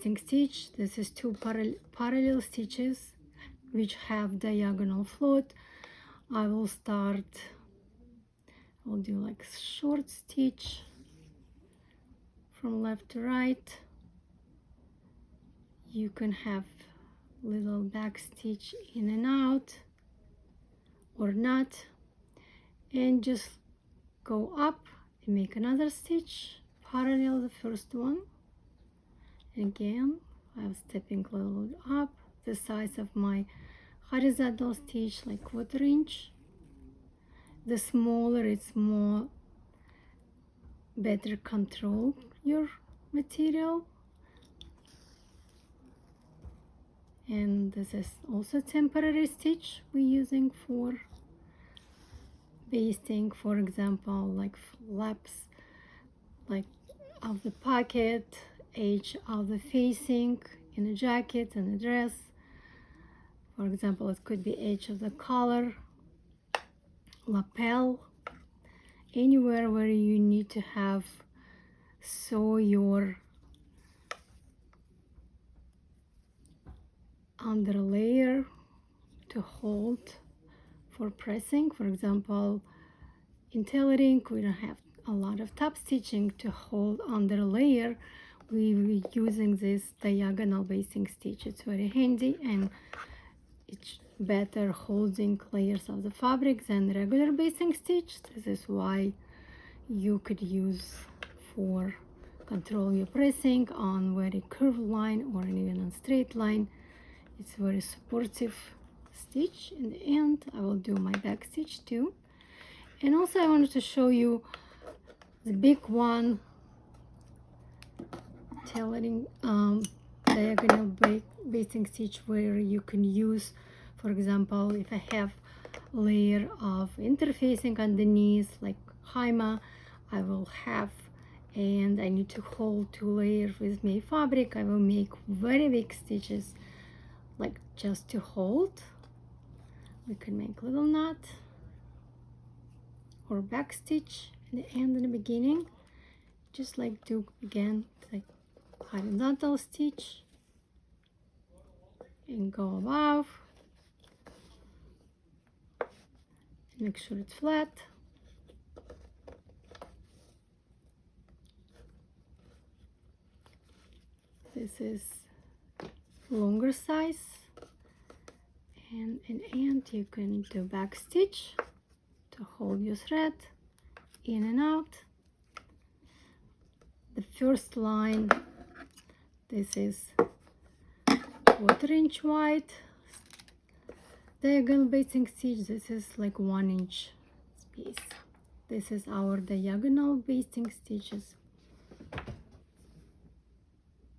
stitch. This is two parallel stitches which have diagonal float. I will start, I'll do like short stitch from left to right. You can have little back stitch in and out or not, and just go up and make another stitch parallel the first one. Again, I'm stepping a little up the size of my horizontal stitch, like 1/4 inch. The smaller it's more better control your material. And this is also temporary stitch we're using for basting, for example, like flaps, like of the pocket, edge of the facing in a jacket and a dress. For example, it could be edge of the collar, lapel, anywhere where you need to have sew your under layer to hold for pressing. For example, in tailoring we don't have a lot of top stitching to hold under layer. We're using this diagonal basting stitch. It's very handy and it's better holding layers of the fabric than regular basting stitch. This is why you could use for control your pressing on very curved line or even on straight line. It's very supportive stitch. In the end, I will do my back stitch too. And also I wanted to show you the big one, tailoring diagonal basting stitch, where you can use, for example, if I have a layer of interfacing underneath like Haima, I will have, and I need to hold 2 layers with my fabric, I will make very big stitches like just to hold. We can make little knot or back stitch in the end and the beginning, just like do again, like horizontal stitch and go above, make sure it's flat. This is longer size, and in the end you can do back stitch to hold your thread in and out. The first line, this is 1/4 inch wide diagonal basting stitch. This is like 1 inch space. This is our diagonal basting stitches.